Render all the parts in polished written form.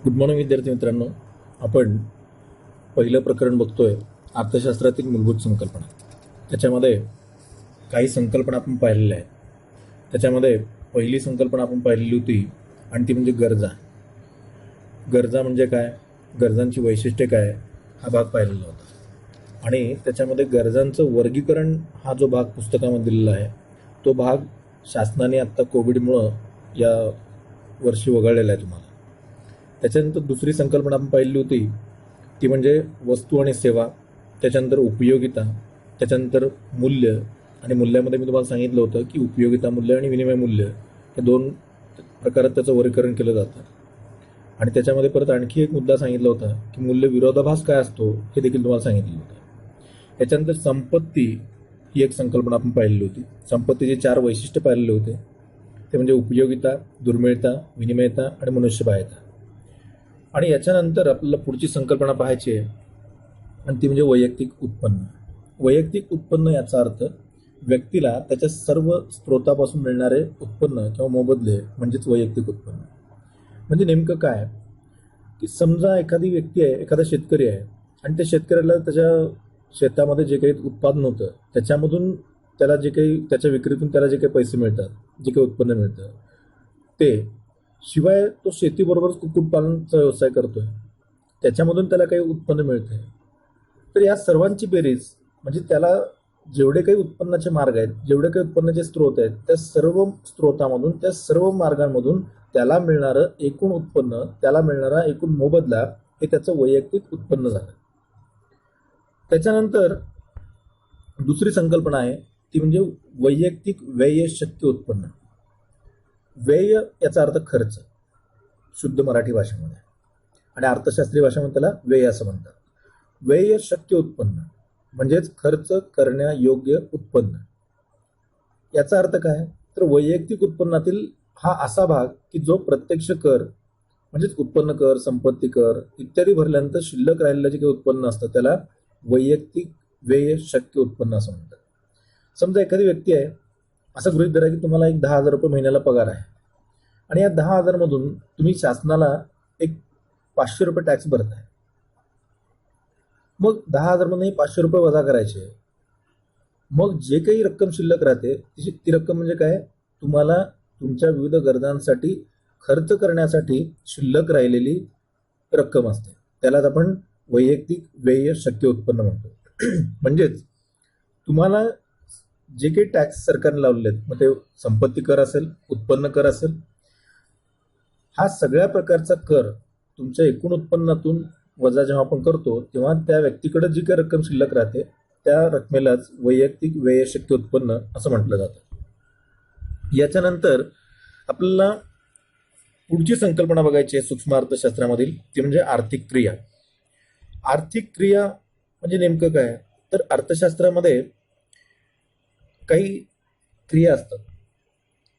Good morning विद्यार्थी मित्रांनो. आपण पहिलं प्रकरण बघतोय अर्थशास्त्रातील मूलभूत संकल्पना. त्याच्यामध्ये काही संकल्पना आपण पाहिलेल्या आहेत. त्याच्यामध्ये पहिली संकल्पना आपण पाहिलेली होती आणि ती म्हणजे गरजा. गरजा म्हणजे काय, गरजांची वैशिष्ट्ये काय, हा भाग पाहिलेला होता. आणि त्याच्यामध्ये गरजांचं वर्गीकरण हा जो भाग पुस्तकामध्ये दिलेला आहे तो भाग शासनाने आत्ता कोविडमुळं या वर्षी वगळलेला आहे तुम्हाला. त्याच्यानंतर दुसरी संकल्पना आपण पाहिली होती ती म्हणजे वस्तू आणि सेवा, त्याच्यानंतर उपयोगिता, त्याच्यानंतर मूल्य. आणि मूल्यामध्ये मी तुम्हाला सांगितलं होतं की उपयोगिता मूल्य आणि विनिमय मूल्य हे दोन प्रकारात त्याचं वर्गीकरण केलं जातं. आणि त्याच्यामध्ये परत आणखी एक मुद्दा सांगितला होता की मूल्य विरोधाभास काय असतो हे देखील तुम्हाला सांगितलं होतं. याच्यानंतर संपत्ती ही एक संकल्पना आपण पाहिलेली होती. संपत्तीचे 4 वैशिष्ट्य पाहिलेले होते, ते म्हणजे उपयोगिता, दुर्मिळता, विनिमयता आणि मनुष्यबाह्यता. आणि याच्यानंतर आपल्याला पुढची संकल्पना पाहायची आहे आणि ती म्हणजे वैयक्तिक उत्पन्न. वैयक्तिक उत्पन्न याचा अर्थ व्यक्तीला त्याच्या सर्व स्रोतापासून मिळणारे उत्पन्न किंवा मोबदले म्हणजेच वैयक्तिक उत्पन्न. म्हणजे नेमकं काय की समजा एखादी व्यक्ती आहे, एखादा शेतकरी आहे आणि त्या शेतकऱ्याला त्याच्या शेतामध्ये जे काही उत्पादन होतं त्याच्यामधून त्याला जे काही त्याच्या विक्रीतून त्याला जे काही पैसे मिळतात, जे काही उत्पन्न मिळतं ते, शिवाय तो शेतीबरोबरच कुक्कुटपालनचा व्यवसाय करतोय त्याच्यामधून त्याला काही उत्पन्न मिळतंय. तर या सर्वांची बेरीज म्हणजे त्याला जेवढे काही उत्पन्नाचे मार्ग आहेत, जेवढे काही उत्पन्नाचे स्रोत आहेत, त्या सर्व स्रोतामधून, त्या सर्व मार्गांमधून त्याला मिळणारं एकूण उत्पन्न, त्याला मिळणारा एकूण मोबदला हे त्याचं वैयक्तिक उत्पन्न झालं. त्याच्यानंतर दुसरी संकल्पना आहे ती म्हणजे वैयक्तिक व्यय शक्य उत्पन्न. व्यय याचा अर्थ खर्च शुद्ध मराठी भाषेमध्ये, आणि अर्थशास्त्रीय भाषेमध्ये त्याला व्यय असं म्हणतात. व्यय शक्य उत्पन्न म्हणजेच खर्च करण्यायोग्य उत्पन्न. याचा अर्थ काय तर वैयक्तिक उत्पन्नातील हा असा भाग की जो प्रत्यक्ष कर म्हणजेच उत्पन्न कर, संपत्ती कर इत्यादी भरल्यानंतर शिल्लक राहिलेलं जे काही उत्पन्न असतं त्याला वैयक्तिक व्यय शक्य उत्पन्न असं म्हणतात. समजा एखादी व्यक्ती आहे, असं गृहीत धरा की तुम्हाला एक 10,000 रुपये महिन्याला पगार आहे आणि या 10,000 मधून तुम्ही शासनाला एक 500 रुपये टॅक्स भरताय. मग 10,000 मधून 500 रुपये वजा करायचे. मग जे काही रक्कम शिल्लक राहते ती रक्कम म्हणजे काय, तुम्हाला तुमच्या विविध गरजांसाठी खर्च करण्यासाठी शिल्लक राहिलेली रक्कम असते. त्यालाच आपण वैयक्तिक व्यय शक्य उत्पन्न म्हणतो. म्हणजेच तुम्हाला जे काही टॅक्स सरकारने लावलेले आहेत, मग ते संपत्ती कर असेल, उत्पन्न कर असेल, हा सगळ्या प्रकारचा कर तुमच्या एकूण उत्पन्नातून वजा जेव्हा आपण करतो तेव्हा त्या व्यक्तीकडे जी काही रक्कम शिल्लक राहते त्या रकमेलाच वैयक्तिक व्यय शक्य उत्पन्न असं म्हटलं जातं. याच्यानंतर आपल्याला पुढची संकल्पना बघायची आहे सूक्ष्म अर्थशास्त्रामधील, ती म्हणजे आर्थिक क्रिया. आर्थिक क्रिया म्हणजे नेमकं काय तर अर्थशास्त्रामध्ये काही क्रिया असतात.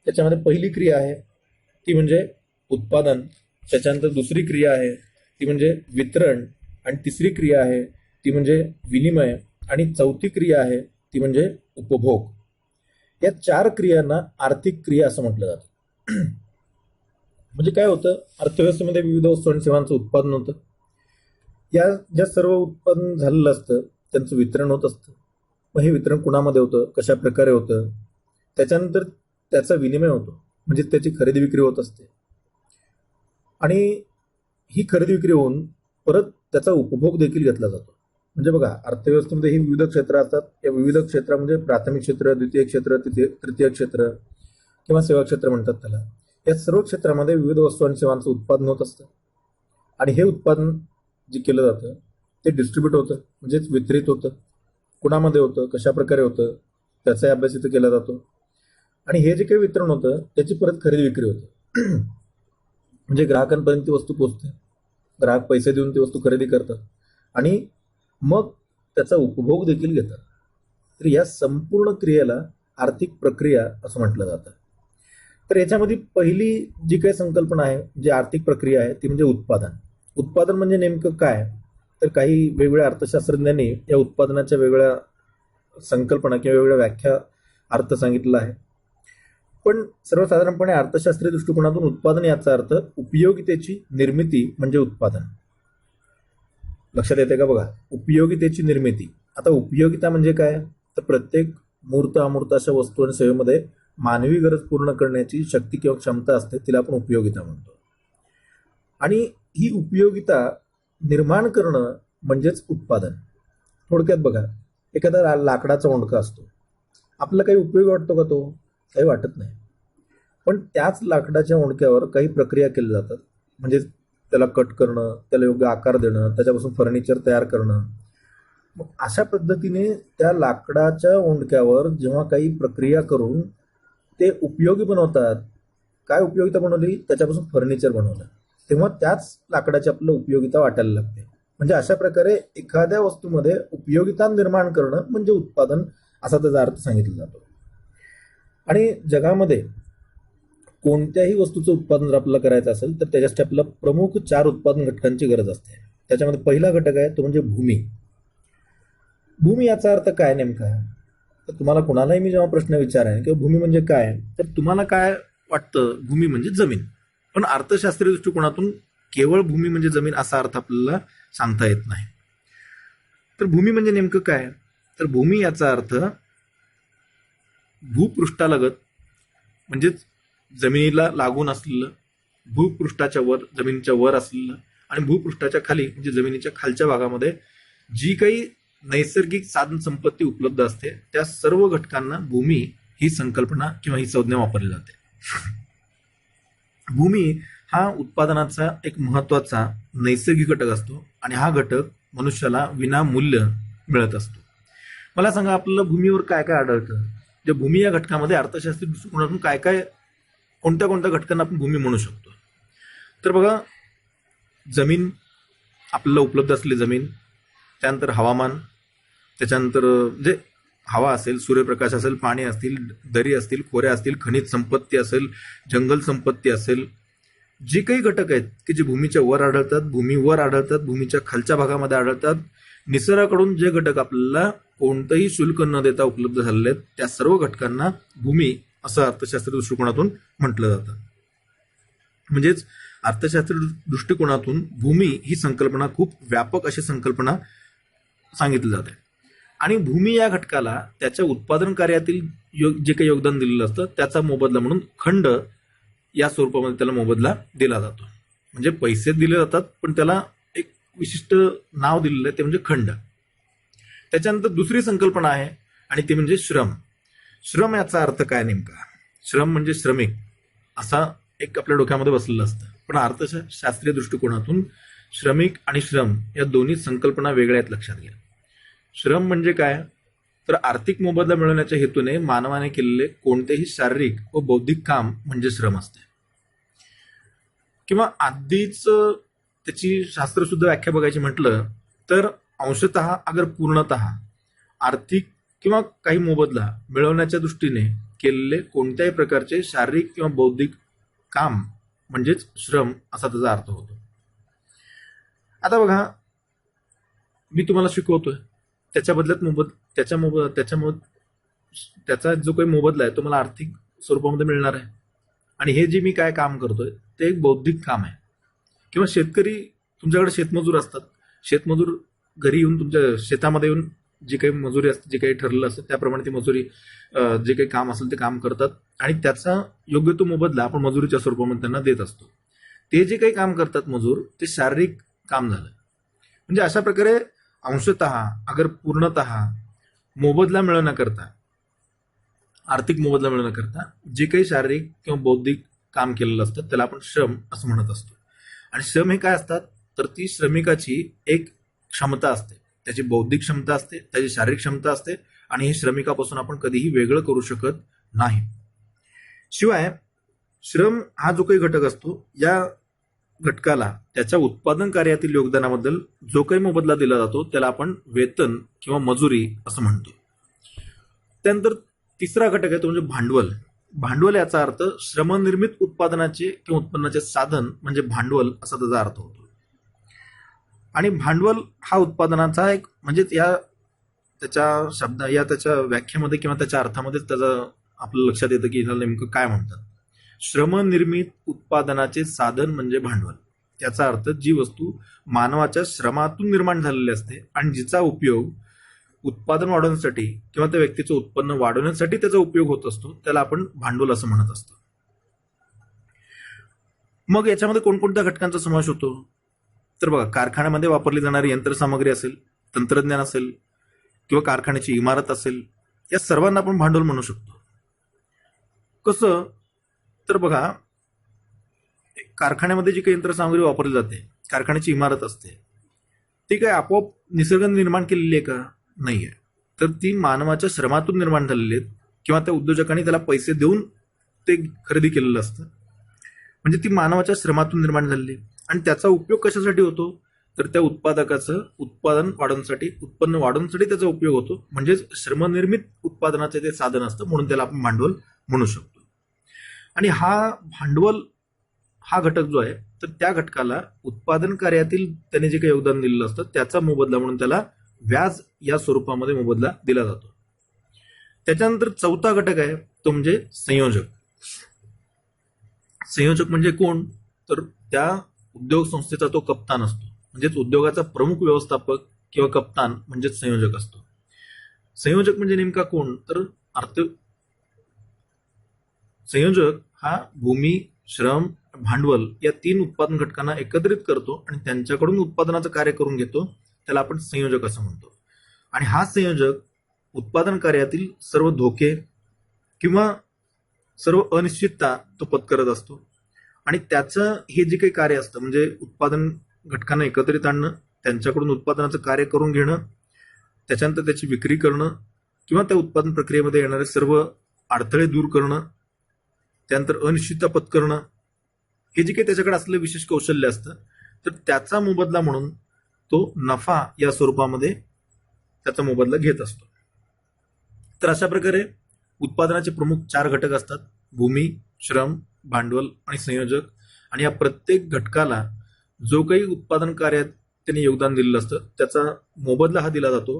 त्याच्यामध्ये पहिली क्रिया आहे ती म्हणजे उत्पादन, त्याच्यानंतर दुसरी क्रिया आहे ती म्हणजे वितरण, आणि तिसरी क्रिया आहे ती म्हणजे विनिमय, आणि चौथी क्रिया आहे ती म्हणजे उपभोग. या 4 क्रियांना आर्थिक क्रिया असं म्हटलं जातं. म्हणजे काय होतं, अर्थव्यवस्थेमध्ये विविध वस्तू आणि सेवांचं उत्पादन होतं. या ज्या सर्व उत्पादन झालेलं असतं त्यांचं वितरण होत असतं. मग हे वितरण कुणामध्ये होतं, कशा प्रकारे होतं, त्याच्यानंतर त्याचा विनिमय होतो म्हणजे त्याची खरेदी विक्री होत असते. आणि ही खरेदी विक्री होऊन परत त्याचा उपभोग देखील घेतला जातो. म्हणजे बघा, अर्थव्यवस्थेमध्ये ही विविध क्षेत्र असतात. या विविध क्षेत्र म्हणजे प्राथमिक क्षेत्र, द्वितीय क्षेत्र, तृतीय क्षेत्र किंवा सेवा क्षेत्र म्हणतात त्याला. या सर्व क्षेत्रामध्ये विविध वस्तू आणि सेवांचं उत्पादन होत असतं. आणि हे उत्पादन जे केलं जातं ते डिस्ट्रीब्यूट होतं म्हणजेच वितरित होतं. कुणामध्ये होतं, कशा प्रकारे होतं, त्याचा अभ्यास इथं केला जातो. आणि हे जे काही वितरण होतं त्याची परत खरेदी विक्री होते. म्हणजे ग्राहकांपर्यंत ती वस्तू पोहोचते, ग्राहक पैसे देऊन ती वस्तू खरेदी करतात आणि मग त्याचा उपभोग देखील घेतात. तर या संपूर्ण क्रियेला आर्थिक प्रक्रिया असं म्हटलं जातं. तर याच्यामध्ये पहिली जी काही संकल्पना आहे जी आर्थिक प्रक्रिया आहे ती म्हणजे उत्पादन. उत्पादन म्हणजे नेमकं काय तर काही वेगवेगळ्या अर्थशास्त्रज्ञांनी या उत्पादनाच्या वेगवेगळ्या संकल्पना किंवा वेगवेगळ्या व्याख्या अर्थ सांगितलेला आहे. पण सर्वसाधारणपणे अर्थशास्त्रीय दृष्टिकोनातून उत्पादन याचा अर्थ उपयोगितेची निर्मिती म्हणजे उत्पादन. लक्षात येते का बघा, उपयोगितेची निर्मिती. आता उपयोगिता म्हणजे काय, तर प्रत्येक मूर्त अमूर्त अशा वस्तू आणि सेवेमध्ये मानवी गरज पूर्ण करण्याची शक्ती किंवा क्षमता असते, तिला आपण उपयोगिता म्हणतो. आणि ही उपयोगिता निर्माण करणं म्हणजेच उत्पादन. थोडक्यात बघा, एखादा लाकडाचा ओंडका असतो, आपल्याला काही उपयोग वाटतो का, तो काही वाटत नाही. पण त्याच लाकडाच्या ओंडक्यावर काही प्रक्रिया केल्या जातात, म्हणजे त्याला कट करणं, त्याला योग्य आकार देणं, त्याच्यापासून फर्निचर तयार करणं. मग अशा पद्धतीने त्या लाकडाच्या ओंडक्यावर जेव्हा काही प्रक्रिया करून ते उपयोगी बनवतात, काय उपयोगिता बनवली, त्याच्यापासून फर्निचर बनवलं, तेव्हा त्याच लाकडाची आपल्याला उपयोगिता वाटायला लागते. म्हणजे अशा प्रकारे एखाद्या वस्तूमध्ये उपयोगिता निर्माण करणं म्हणजे उत्पादन, असा त्याचा अर्थ सांगितला जातो. आणि जगामध्ये कोणत्याही वस्तूचं उत्पादन जर आपल्याला करायचं असेल तर त्याच्यासाठी आपल्याला प्रमुख 4 उत्पादन घटकांची गरज असते. त्याच्यामध्ये पहिला घटक आहे तो म्हणजे भूमी. भूमी याचा अर्थ काय नेमका, तर तुम्हाला कुणालाही मी जेव्हा प्रश्न विचारेन किंवा भूमी म्हणजे काय, तर तुम्हाला काय वाटतं, भूमी म्हणजे जमीन. पण अर्थशास्त्रीय दृष्टिकोनातून केवळ भूमी म्हणजे जमीन असा अर्थ आपल्याला सांगता येत नाही. तर भूमी म्हणजे नेमकं काय, तर भूमी याचा अर्थ भूपृष्ठालगत म्हणजेच जमिनीला लागून असलेलं, भूपृष्ठाच्या वर, जमिनीच्या वर असलेलं आणि भूपृष्ठाच्या खाली म्हणजे जमिनीच्या खालच्या भागामध्ये जी काही नैसर्गिक साधन संपत्ती उपलब्ध असते, त्या सर्व घटकांना भूमी ही संकल्पना किंवा ही संज्ञा वापरली जाते. भूमी हा उत्पादनाचा एक महत्वाचा नैसर्गिक घटक असतो आणि हा घटक मनुष्याला विनामूल्य मिळत असतो. मला सांगा, आपल्याला भूमीवर काय काय आढळतं, जे भूमी या घटकामध्ये अर्थशास्त्रीय दृष्टिकोनातून काय काय, कोणत्या कोणत्या घटकांना आपण भूमी म्हणू शकतो. तर बघा, जमीन, आपल्याला उपलब्ध असलेली जमीन, त्यानंतर हवामान, त्याच्यानंतर म्हणजे हवा असेल, सूर्यप्रकाश असेल, पाणी असतील, दरी असतील, खोऱ्या असतील, खनिज संपत्ती असेल, जंगल संपत्ती असेल, जे काही घटक आहेत की जे भूमीच्या वर आढळतात, भूमीवर आढळतात, भूमीच्या खालच्या भागामध्ये आढळतात, निसर्गाकडून जे घटक आपल्याला कोणतंही शुल्क न देता उपलब्ध झालेले आहेत, त्या सर्व घटकांना भूमी असं अर्थशास्त्रीय दृष्टिकोनातून म्हटलं जातं. म्हणजेच अर्थशास्त्रीय दृष्टिकोनातून भूमी ही संकल्पना खूप व्यापक अशी संकल्पना सांगितली जाते. आणि भूमी या घटकाला त्याच्या उत्पादन कार्यातील जे काही योगदान दिलेलं असतं त्याचा मोबदला म्हणून खंड या स्वरूपामध्ये त्याला मोबदला दिला जातो. म्हणजे पैसे दिले जातात, पण त्याला एक विशिष्ट नाव दिलेलं आहे, ते म्हणजे खंड. त्याच्यानंतर दुसरी संकल्पना आहे आणि ते म्हणजे श्रम. श्रम याचा अर्थ काय नेमका, श्रम म्हणजे श्रमिक असा एक आपल्या डोक्यामध्ये बसलेलं असतं. पण अर्थशास्त्रीय दृष्टिकोनातून श्रमिक आणि श्रम या दोन्ही संकल्पना वेगळ्या आहेत, लक्षात घ्या. श्रम म्हणजे काय, तर आर्थिक मोबदला मिळवण्याच्या हेतूने मानवाने केलेले कोणतेही शारीरिक व बौद्धिक काम म्हणजे श्रम असते. किंवा आधीच त्याची शास्त्रशुद्ध व्याख्या बघायची म्हटलं तर अंशतः अगर पूर्णतः आर्थिक किंवा काही मोबदला मिळवण्याच्या दृष्टीने केलेले कोणत्याही प्रकारचे शारीरिक किंवा बौद्धिक काम म्हणजेच श्रम असा त्याचा अर्थ होतो. आता बघा, मी तुम्हाला शिकवतोय, त्याच्या बदल्यात त्याचा जो काही मोबदला आहे तो मला आर्थिक स्वरूपामध्ये मिळणार आहे. आणि हे जे मी काय काम करतोय ते एक बौद्धिक काम आहे. किंवा शेतकरी, तुमच्याकडे शेतमजूर असतात, शेतमजूर घरी येऊन तुमच्या शेतामध्ये येऊन जी काही मजुरी असते, जे काही ठरलेलं असतं त्याप्रमाणे ती मजुरी, जे काही काम असेल ते काम करतात आणि त्याचा योग्य तो मोबदला आपण मजुरीच्या स्वरूपामध्ये त्यांना देत असतो. ते जे काही काम करतात मजूर, ते शारीरिक काम झालं. म्हणजे अशा प्रकारे अंशतः अगर पूर्णतः मोबदला मिळवण्याकरता, आर्थिक मोबदला मिळवण्याकरता जे काही शारीरिक किंवा बौद्धिक काम केलेलं असतं त्याला आपण श्रम असं म्हणत असतो. आणि श्रम हे काय असतात, तर ती श्रमिकाची एक क्षमता असते, त्याची बौद्धिक क्षमता असते, त्याची शारीरिक क्षमता असते आणि हे श्रमिकापासून आपण कधीही वेगळं करू शकत नाही. शिवाय श्रम हा जो काही घटक असतो, या घटकाला त्याच्या उत्पादन कार्यातील योगदानाबद्दल जो काही मोबदला दिला जातो त्याला आपण वेतन किंवा मजुरी असं म्हणतो. त्यानंतर तिसरा घटक आहे तो म्हणजे भांडवल. भांडवल याचा अर्थ श्रमनिर्मित उत्पादनाचे किंवा उत्पन्नाचे साधन म्हणजे भांडवल असा त्याचा अर्थ होतो. आणि भांडवल हा उत्पादनाचा एक म्हणजे त्याच्या व्याख्येमध्ये किंवा त्याच्या अर्थामध्ये त्याचा आपल्या लक्षात येतं की याला नेमकं काय म्हणतात. श्रमनिर्मित उत्पादनाचे साधन म्हणजे भांडवल. याचा अर्थ जी वस्तू मानवाच्या श्रमातून निर्माण झालेली असते आणि जिचा उपयोग उत्पादन वाढवण्यासाठी किंवा त्या व्यक्तीचं उत्पन्न वाढवण्यासाठी त्याचा उपयोग होत असतो त्याला आपण भांडवल असं म्हणत असतो. मग याच्यामध्ये कोणकोणत्या घटकांचा समावेश होतो तर बघा, कारखान्यामध्ये वापरली जाणारी यंत्रसामग्री असेल, तंत्रज्ञान असेल किंवा कारखान्याची इमारत असेल, या सर्वांना आपण भांडवल म्हणू शकतो. कसं तर बघा, कारखान्यामध्ये जी काही यंत्रसामग्री वापरली जाते, कारखान्याची इमारत असते, ती काय आपोआप निसर्गाने निर्माण केलेली आहे का? नाहीये. तर ती मानवाच्या श्रमातून निर्माण झालेली आहेत किंवा त्या उद्योजकांनी त्याला पैसे देऊन ते खरेदी केलेलं असतं. म्हणजे ती मानवाच्या श्रमातून निर्माण झालेली आहे. आणि त्याचा उपयोग कशासाठी होतो तर त्या उत्पादकाचं उत्पादन वाढवण्यासाठी, उत्पन्न वाढवण्यासाठी त्याचा उपयोग होतो. म्हणजेच श्रमनिर्मित उत्पादनाचे ते साधन असतं, म्हणून त्याला आपण भांडवल म्हणू शकतो. आणि हा भांडवल हा घटक जो आहे तर त्या घटकाला उत्पादन कार्यातील त्याने जे काही योगदान दिलेलं असतं त्याचा मोबदला म्हणून त्याला व्याज या स्वरूपामध्ये मोबदला दिला जातो. त्याच्यानंतर चौथा घटक आहे तो म्हणजे संयोजक. संयोजक म्हणजे कोण तर त्या उद्योग संस्थेचा तो कप्तान असतो. म्हणजेच उद्योगाचा प्रमुख व्यवस्थापक किंवा कप्तान म्हणजेच संयोजक असतो. संयोजक म्हणजे नेमका कोण तर संयोजक हा भूमी, श्रम, भांडवल या 3 उत्पादन घटकांना एकत्रित करतो आणि त्यांच्याकडून उत्पादनाचं कार्य करून घेतो, त्याला आपण संयोजक असं म्हणतो. आणि हा संयोजक उत्पादन कार्यातील सर्व धोके किंवा सर्व अनिश्चितता तो पत्करत असतो. आणि त्याचं हे जे काही कार्य असतं म्हणजे उत्पादन घटकांना एकत्रित आणणं, त्यांच्याकडून उत्पादनाचं कार्य करून घेणं, त्याच्यानंतर त्याची विक्री करणं किंवा त्या उत्पादन प्रक्रियेमध्ये येणारे सर्व अडथळे दूर करणं, त्यानंतर अनिश्चितता पत्करणं, हे जे काही त्याच्याकडे असलेलं विशेष कौशल्य असतं तर त्याचा मोबदला म्हणून तो नफा या स्वरूपामध्ये त्याचा मोबदला घेत असतो. तर अशा प्रकारे उत्पादनाचे प्रमुख 4 घटक असतात: भूमी, श्रम, भांडवल आणि संयोजक. आणि या प्रत्येक घटकाला जो काही उत्पादन कार्यात त्यांनी योगदान दिलेलं असतं त्याचा मोबदला हा दिला जातो.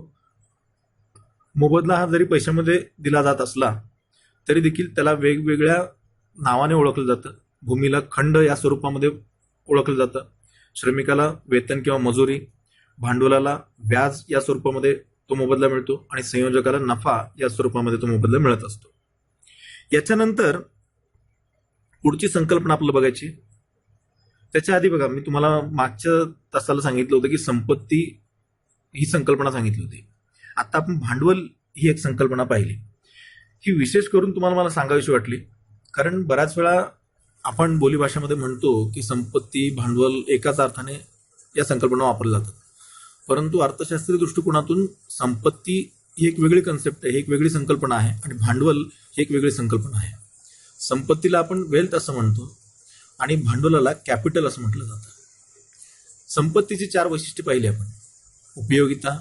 मोबदला हा जरी पैशामध्ये दिला जात असला तरी देखील त्याला वेगवेगळ्या नावाने ओळखलं जातं. भूमीला खंड या स्वरूपामध्ये ओळखलं जातं, श्रमिकाला वेतन किंवा मजुरी, भांडवलाला व्याज या स्वरूपामध्ये तो मोबदला मिळतो आणि संयोजकाला नफा या स्वरूपामध्ये तो मोबदला मिळत असतो. याच्यानंतर पुढची संकल्पना आपल्याला बघायची. त्याच्या आधी बघा, मी तुम्हाला मागच्या तासाला सांगितलं होतं की संपत्ती ही संकल्पना सांगितली होती. आता आपण भांडवल ही एक संकल्पना पाहिली. ही विशेष करून तुम्हाला मला सांगावीशी वाटली कारण बऱ्याच वेळा आपण बोलीभाषेमध्ये म्हणतो की संपत्ती, भांडवल एकाच अर्थाने या संकल्पना वापरल्या जातात. परंतु अर्थशास्त्रीय दृष्टिकोनातून संपत्ती ही एक वेगळी कन्सेप्ट आहे, एक वेगळी संकल्पना आहे आणि भांडवल ही एक वेगळी संकल्पना आहे. संपत्तीला आपण वेल्थ असं म्हणतो आणि भांडवलाला कॅपिटल असं म्हटलं जातं. संपत्तीची 4 वैशिष्ट्ये पाहिली आपण: उपयोगिता,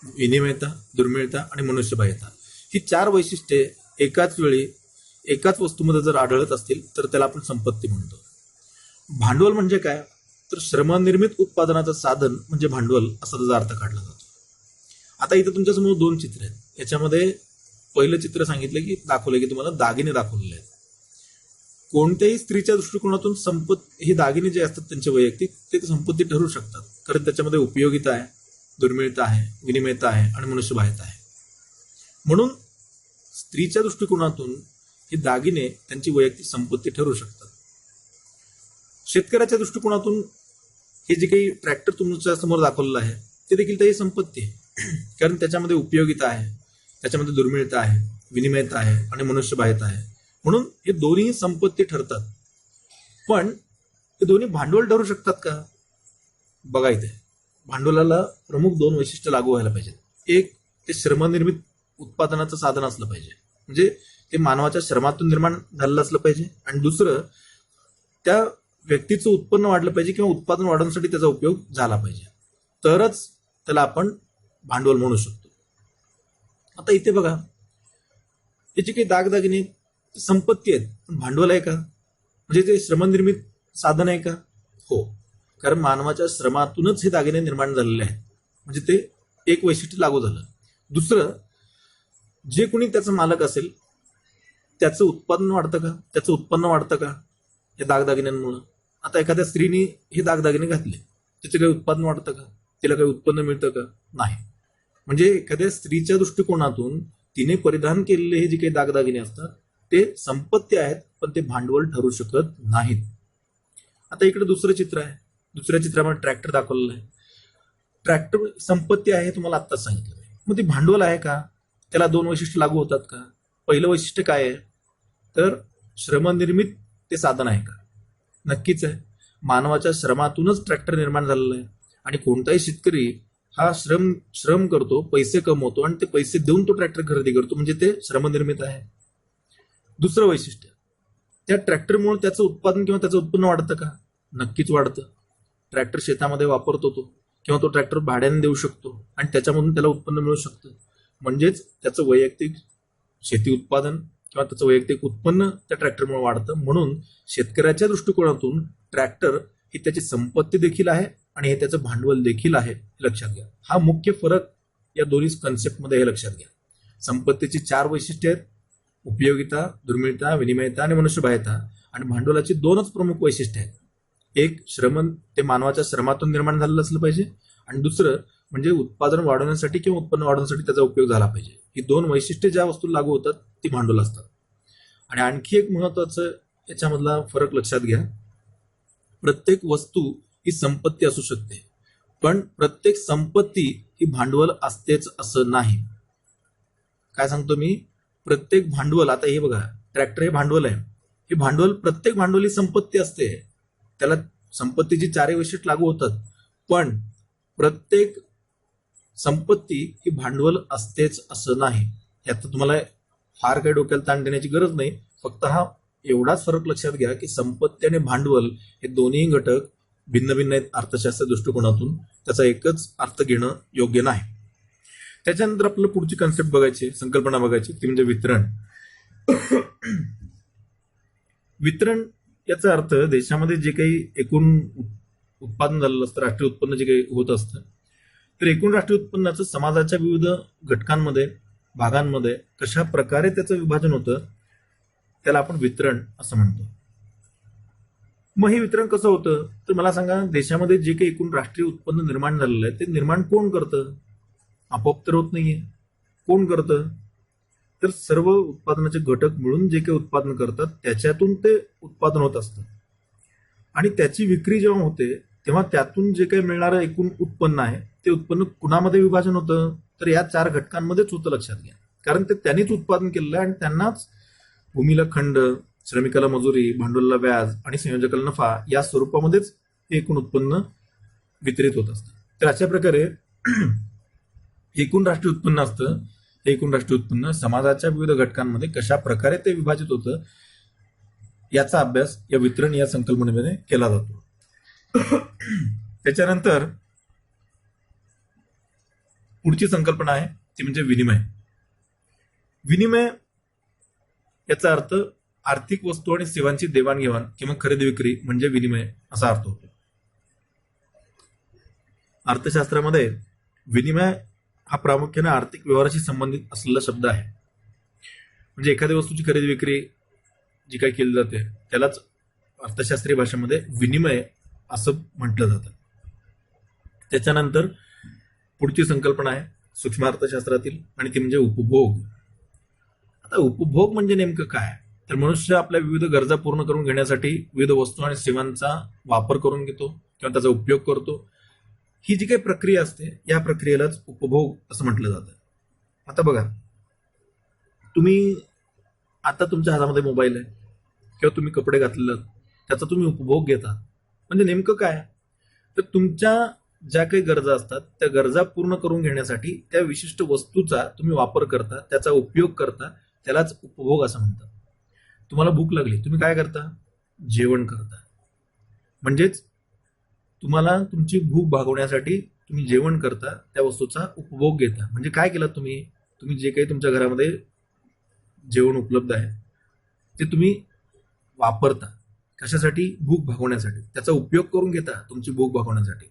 विनिमयता, दुर्मिळता आणि मनुष्यबाह्यता. ही 4 वैशिष्ट्ये एकाच वेळी एकाच वस्तूमध्ये जर आढळत असतील तर त्याला आपण संपत्ती म्हणतो. भांडवल म्हणजे काय तर श्रमनिर्मित उत्पादनाचं साधन म्हणजे भांडवल असा त्याचा अर्थ काढला जातो. आता इथं तुमच्यासमोर 2 चित्र आहेत. याच्यामध्ये पहिलं चित्र सांगितलं की दाखवलं की तुम्हाला दागिने दाखवलेले आहेत. कोणत्याही स्त्रीच्या दृष्टिकोनातून हे दागिने जे असतात त्यांचे वैयक्तिक ते संपत्ती ठरू शकतात कारण त्याच्यामध्ये उपयोगिता आहे, दुर्मिळता आहे, विनिमयता आहे आणि मनुष्यबाह्यता आहे. म्हणून स्त्रीच्या दृष्टिकोनातून हे दागिने त्यांची वैयक्तिक संपत्ती ठरू शकतात. शेतकऱ्याच्या दृष्टिकोनातून हे जे काही ट्रॅक्टर तुमच्या समोर दाखवलेलं आहे ते देखील त्याची संपत्ती आहे कारण त्याच्यामध्ये उपयोगिता आहे, त्याच्यामध्ये दुर्मिळता आहे, विनिमयता आहे आणि मनुष्यबाह्यता आहे. म्हणून हे दोन्ही संपत्ती ठरतात. पण हे दोन्ही भांडवल ठरू शकतात का? बघा, इथे भांडवलाला प्रमुख 2 वैशिष्ट्य लागू व्हायला पाहिजेत. एक, ते श्रमनिर्मित उत्पादनाचं साधन असलं पाहिजे, म्हणजे ते मानवाच्या श्रमातून निर्माण झालेलं असलं पाहिजे. आणि दुसरं, त्या व्यक्तीचं उत्पन्न वाढलं पाहिजे किंवा उत्पादन वाढवण्यासाठी त्याचा उपयोग झाला पाहिजे, तरच त्याला आपण भांडवल म्हणू शकतो. आता इथे बघा, हे जे काही दागदागिने संपत्ती आहेत पण भांडवल आहे का? म्हणजे ते श्रमनिर्मित साधन आहे का? हो, कारण मानवाच्या श्रमातूनच हे दागिने निर्माण झालेले आहेत. म्हणजे ते एक वैशिष्ट्य लागू झालं. दुसरं, जे कोणी त्याचा मालक असेल त्याचं उत्पादन वाढतं का, त्याचं उत्पन्न वाढतं का या दागदागिन्यांमुळे? आता एखाद्या स्त्रीने हे दागदागिने घातले, तिचं काही उत्पादन वाढतं का, तिला काही उत्पन्न मिळतं का? नाही. म्हणजे एखाद्या स्त्रीच्या दृष्टिकोनातून तिने परिधान केलेले हे जे काही दागदागिने असतात ते संपत्ती आहेत, पण ते भांडवल ठरू शकत नाहीत. आता इकडे दुसरं चित्र आहे. दुसऱ्या चित्रामध्ये ट्रॅक्टर दाखवलेलं आहे. ट्रॅक्टर संपत्ती आहे हे तुम्हाला आत्ताच सांगितलं. मग ती भांडवल आहे का? त्याला 2 वैशिष्ट्य लागू होतात का? पहिलं वैशिष्ट्य काय आहे, तर श्रमनिर्मित ते साधन आहे का? नक्कीच आहे. मानवाच्या श्रमातूनच ट्रॅक्टर निर्माण झालेलं आहे आणि कोणताही शेतकरी हा श्रम करतो, पैसे कमवतो आणि ते पैसे देऊन तो ट्रॅक्टर खरेदी करतो, म्हणजे ते श्रमनिर्मित आहे. दुसरं वैशिष्ट्य, त्या ट्रॅक्टरमुळे त्याचं उत्पादन किंवा त्याचं उत्पन्न वाढतं का? नक्कीच वाढतं. ट्रॅक्टर शेतामध्ये वापरतो तो, किंवा तो ट्रॅक्टर भाड्याने देऊ शकतो आणि त्याच्यामधून त्याला उत्पन्न मिळू शकतं. म्हणजेच त्याचं वैयक्तिक शेती उत्पादन किंवा त्याचं वैयक्तिक उत्पन्न त्या ट्रॅक्टरमुळे वाढतं. म्हणून शेतकऱ्याच्या दृष्टिकोनातून ट्रॅक्टर ही त्याची संपत्ती देखील आहे आणि हे त्याचं भांडवल देखील आहे, हे लक्षात घ्या. हा मुख्य फरक या दोन्ही कन्सेप्टमध्ये हे लक्षात घ्या. संपत्तीची 4 वैशिष्ट्ये आहेत: उपयोगिता, दुर्मिळता, विनिमयता आणि मनुष्यबाह्यता. आणि भांडवलाची 2च प्रमुख वैशिष्ट्ये आहेत. एक, श्रम ते मानवाच्या श्रमातून निर्माण झालेलं असलं पाहिजे, आणि दुसरं म्हणजे उत्पादन वाढवण्यासाठी किंवा उत्पन्न वाढवण्यासाठी त्याचा उपयोग झाला पाहिजे. ही 2 वैशिष्ट्ये ज्या वस्तू लागू होतात ती भांडवल असतात. आणि आणखी एक महत्वाचं याच्यामधला फरक लक्षात घ्या. प्रत्येक वस्तू ही संपत्ती असू शकते, पण प्रत्येक संपत्ती ही भांडवल असतेच असं नाही. काय सांगतो मी? प्रत्येक भांडवल, आता हे बघा, ट्रॅक्टर हे भांडवल आहे. हे भांडवल, प्रत्येक भांडवल ही संपत्ती असते, त्याला संपत्तीची 4 वैशिष्ट्य लागू होतात, पण प्रत्येक संपत्ती ही भांडवल असतेच असं नाही. यात तुम्हाला फार काही डोक्याला ताण देण्याची गरज नाही. फक्त हा एवढाच फरक लक्षात घ्या की संपत्ती आणि भांडवल हे दोन्ही घटक भिन्न भिन्न आहेत अर्थशास्त्र दृष्टिकोनातून. त्याचा एकच अर्थ घेणं योग्य नाही. त्याच्यानंतर आपल्याला पुढची कन्सेप्ट बघायची, संकल्पना बघायची, ती म्हणजे वितरण. वितरण याचा अर्थ देशामध्ये जे काही एकूण उत्पादन झालेलं असतं, राष्ट्रीय उत्पन्न जे काही होत असतं, तर एकूण राष्ट्रीय उत्पन्नाचं समाजाच्या विविध घटकांमध्ये, भागांमध्ये कशा प्रकारे त्याचं विभाजन होतं त्याला आपण वितरण असं म्हणतो. मग हे वितरण कसं होतं, तर मला सांगा, देशामध्ये जे काही एकूण राष्ट्रीय उत्पन्न निर्माण झालेलं आहे ते निर्माण कोण करतं? आपोआप तर होत नाहीये. कोण करतं? तर सर्व उत्पादनाचे घटक मिळून जे काही उत्पादन करतात त्याच्यातून ते उत्पादन होत असतं. आणि त्याची विक्री जेव्हा होते तेव्हा त्यातून जे काही मिळणारं एकूण उत्पन्न आहे ते उत्पन्न कुणामध्ये विभाजन होतं? तर या 4 घटकांमध्येच होतं, लक्षात घ्या. कारण ते त्यांनीच उत्पादन केलेलं आहे आणि त्यांनाच भूमीला खंड, श्रमिकाला मजुरी, भांडवलाला व्याज आणि संयोजकाला नफा या स्वरूपामध्येच हे एकूण उत्पन्न वितरित होत असतं. तर अशा प्रकारे एकूण राष्ट्रीय उत्पन्न असतं. हे एकूण राष्ट्रीय उत्पन्न समाजाच्या विविध घटकांमध्ये कशा प्रकारे ते विभाजित होतं याचा अभ्यास या वितरण या संकल्पनेमध्ये केला जातो. त्याच्यानंतर पुढची संकल्पना आहे ती म्हणजे विनिमय. विनिमय याचा अर्थ आर्थिक वस्तू आणि सेवांची देवाणघेवाण किंवा खरेदी विक्री म्हणजे विनिमय असा अर्थ होतो. अर्थशास्त्रामध्ये विनिमय हा प्रामुख्याने आर्थिक व्यवहाराशी संबंधित असलेला शब्द आहे. म्हणजे एखाद्या वस्तूची खरेदी विक्री जी काही केली जाते त्यालाच अर्थशास्त्रीय भाषेमध्ये विनिमय असं म्हटलं जातं. त्याच्यानंतर पुढची संकल्पना आहे सूक्ष्म अर्थशास्त्रातील, आणि ती म्हणजे उपभोग. आता उपभोग म्हणजे नेमकं काय? तर मनुष्य आपल्या विविध गरजा पूर्ण करून घेण्यासाठी विविध वस्तू आणि सेवांचा वापर करून घेतो किंवा त्याचा उपयोग करतो. ही जी काही प्रक्रिया असते या प्रक्रियेलाच उपभोग असं म्हटलं जातं. आता बघा, तुम्ही आता तुमच्या हातामध्ये मोबाईल आहे किंवा तुम्ही कपडे घातलेले त्याचा तुम्ही उपभोग घेता. म्हणजे नेमकं काय? तर तुमच्या ज्या काही गरजा असतात त्या गरजा पूर्ण करून घेण्यासाठी त्या विशिष्ट वस्तूचा तुम्ही वापर करता, त्याचा उपयोग करता, त्यालाच उपभोग असं म्हणतात. तुम्हाला भूक लागली, तुम्ही काय करता? जेवण करता. म्हणजेच तुम्हाला तुमची भूक भागवण्यासाठी तुम्ही जेवण करता, त्या वस्तूचा उपभोग घेता. म्हणजे काय केलं तुम्ही? तुम्ही जे काही तुमच्या घरामध्ये जेवण उपलब्ध आहे ते तुम्ही वापरता. कशासाठी? भूक भागवण्यासाठी. त्याचा उपयोग करून घेता तुमची भूक भागवण्यासाठी.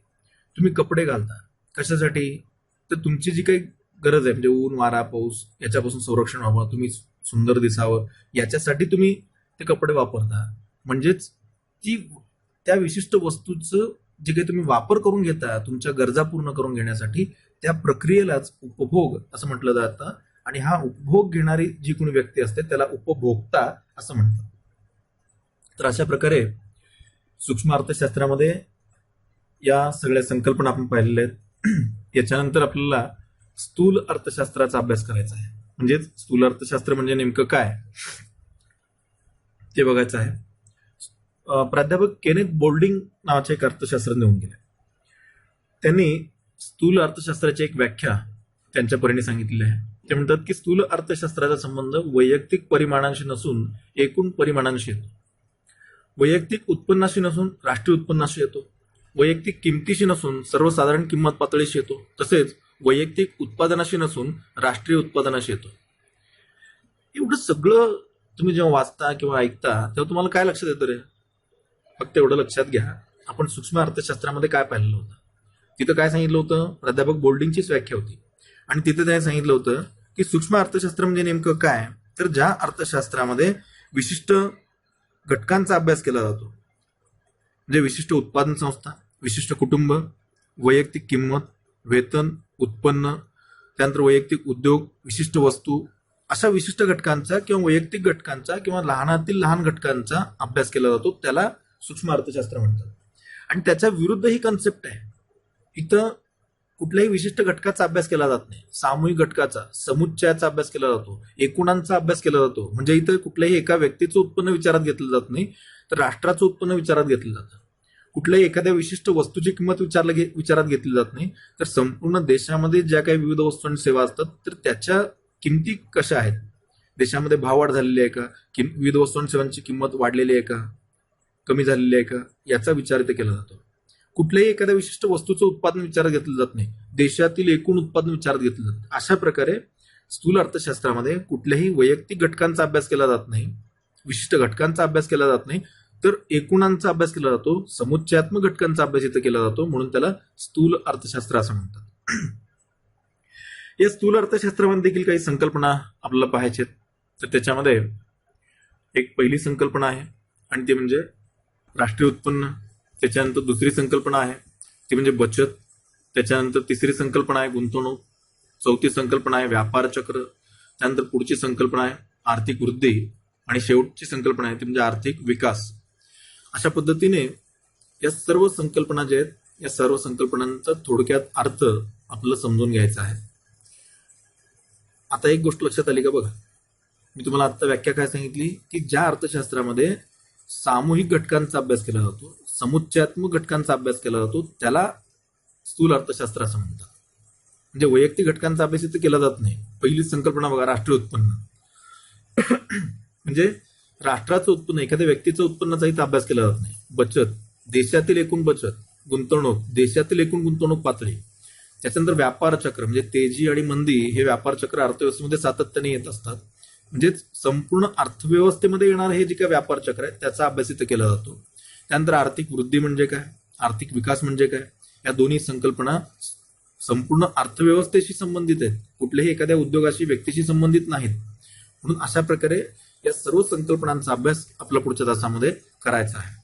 तुम्ही कपडे घालता. कशासाठी? तर तुमची जी काही गरज आहे म्हणजे ऊन, वारा, पाऊस याच्यापासून संरक्षण व्हावं, तुम्ही सुंदर दिसावं याच्यासाठी तुम्ही ते कपडे वापरता. म्हणजेच त्या विशिष्ट वस्तूचं जे काही तुम्ही वापर करून घेता तुमच्या गरजा पूर्ण करून घेण्यासाठी, त्या प्रक्रियेलाच उपभोग असं म्हटलं जातं. आणि हा उपभोग घेणारी जी कोणी व्यक्ती असते त्याला उपभोक्ता असं म्हणतात. तर अशा प्रकारे सूक्ष्म अर्थशास्त्रामध्ये या सगळ्या संकल्पना आपण पाहिलेल्या आहेत. याच्यानंतर आपल्याला स्थूल अर्थशास्त्राचा अभ्यास करायचा आहे. म्हणजेच स्थूल अर्थशास्त्र म्हणजे नेमकं काय ते बघायचं आहे. प्राध्यापक केनेथ बोल्डिंग नावाचे एक अर्थशास्त्रज्ञ होऊन गेले. त्यांनी स्थूल अर्थशास्त्राची एक व्याख्या त्यांच्या परीने सांगितलेली आहे. ते म्हणतात की स्थूल अर्थशास्त्राचा संबंध वैयक्तिक परिमाणांशी नसून एकूण परिमाणांशी येतो. वैयक्तिक उत्पन्नाशी नसून राष्ट्रीय उत्पन्नाशी येतो. वैयक्तिक किमतीशी नसून सर्वसाधारण किंमत पातळीशी येतो. तसेच वैयक्तिक उत्पादनाशी नसून राष्ट्रीय उत्पादनाशी येतो. एवढं सगळं तुम्ही जेव्हा वाचता किंवा ऐकता तेव्हा तुम्हाला काय लक्षात येतं रे? फक्त एवढं लक्षात घ्या, आपण सूक्ष्म अर्थशास्त्रामध्ये काय पाहिलेलं होतं. तिथं काय सांगितलं होतं? प्राध्यापक बोल्डिंगचीच व्याख्या होती. आणि तिथे त्याने सांगितलं होतं की सूक्ष्म अर्थशास्त्र म्हणजे नेमकं काय, तर ज्या अर्थशास्त्रामध्ये विशिष्ट घटकांचा अभ्यास केला जातो, म्हणजे विशिष्ट उत्पादन संस्था, विशिष्ट कुटुंब, वैयक्तिक किंमत, वेतन, उत्पन्न, त्यानंतर वैयक्तिक उद्योग, विशिष्ट वस्तू, अशा विशिष्ट घटकांचा किंवा वैयक्तिक घटकांचा किंवा लहानातील लहान घटकांचा अभ्यास केला जातो, त्याला सूक्ष्म अर्थशास्त्र म्हणतात. आणि त्याच्या विरुद्ध ही कन्सेप्ट आहे. इथं कुठल्याही विशिष्ट घटकाचा अभ्यास केला जात नाही, सामूहिक घटकाचा, समुच्चयाचा अभ्यास केला जातो, एकूणांचा अभ्यास केला जातो. म्हणजे इथं कुठल्याही एका व्यक्तीचं उत्पन्न विचारात घेतलं जात नाही, तर राष्ट्राचं उत्पन्न विचारात घेतलं जातं. कुठल्याही एखाद्या विशिष्ट वस्तूची किंमत विचारात घेतली जात नाही, तर संपूर्ण देशामध्ये ज्या काही विविध वस्तू आणि सेवा असतात तर त्याच्या किमती कशा आहेत, देशामध्ये भाववाढ झालेली आहे का, विविध वस्तू आणि सेवांची किंमत वाढलेली आहे का, कमी झालेली आहे का, याचा विचार इथे केला जातो. कुठल्याही एखाद्या विशिष्ट वस्तूचं उत्पादन विचारात घेतलं जात नाही, देशातील एकूण उत्पादन विचारात घेतलं जातं. अशा प्रकारे स्थूल अर्थशास्त्रामध्ये कुठल्याही वैयक्तिक घटकांचा अभ्यास केला जात नाही, विशिष्ट घटकांचा अभ्यास केला जात नाही, तर एकूणांचा अभ्यास केला जातो, समुच्चयात्मक घटकांचा अभ्यास इथं केला जातो. म्हणून त्याला स्थूल अर्थशास्त्र असं म्हणतात. या स्थूल अर्थशास्त्रामध्ये देखील काही संकल्पना आपल्याला पाहायच्या आहेत. तर त्याच्यामध्ये एक पहिली संकल्पना आहे आणि ती म्हणजे राष्ट्रीय उत्पन्न. त्याच्यानंतर दुसरी संकल्पना आहे ती म्हणजे बचत. त्याच्यानंतर तिसरी संकल्पना आहे गुंतवणूक. चौथी संकल्पना आहे व्यापार चक्र. त्यानंतर पुढची संकल्पना आहे आर्थिक वृद्धी आणि शेवटची संकल्पना आहे ती म्हणजे आर्थिक विकास. अशा पद्धतीने या सर्व संकल्पना ज्या आहेत या सर्व संकल्पनांचा थोडक्यात अर्थ आपल्याला समजून घ्यायचा आहे. आता एक गोष्ट लक्षात आली का बघा, मी तुम्हाला आता व्याख्या काय सांगितली की ज्या अर्थशास्त्रामध्ये सामूहिक घटकांचा अभ्यास केला जातो, समुच्चयात्मक घटकांचा अभ्यास केला जातो, त्याला स्थूल अर्थशास्त्र असं म्हणतात. म्हणजे वैयक्तिक घटकांचा अभ्यास इथे केला जात नाही. पहिली संकल्पना बघा राष्ट्रीय उत्पन्न. म्हणजे राष्ट्राचं उत्पन्न, एखाद्या व्यक्तीचं उत्पन्नाचा इथं अभ्यास केला जात नाही. बचत, देशातील एकूण बचत. गुंतवणूक, देशातील एकूण गुंतवणूक पातळी. त्याच्यानंतर व्यापार चक्र म्हणजे तेजी आणि मंदी हे व्यापार चक्र अर्थव्यवस्थेमध्ये सातत्याने येत असतात. म्हणजेच संपूर्ण अर्थव्यवस्थेमध्ये येणार हे जे काही व्यापार चक्र आहे त्याचा अभ्यास इथं केला जातो. त्यानंतर आर्थिक वृद्धी म्हणजे काय, आर्थिक विकास म्हणजे काय, या दोन्ही संकल्पना संपूर्ण अर्थव्यवस्थेशी संबंधित आहेत, कुठल्याही एखाद्या उद्योगाशी व्यक्तीशी संबंधित नाहीत. म्हणून अशा प्रकारे या सर्व संकल्पनांचा अभ्यास आपल्या पुढच्या तासामध्ये करायचा आहे.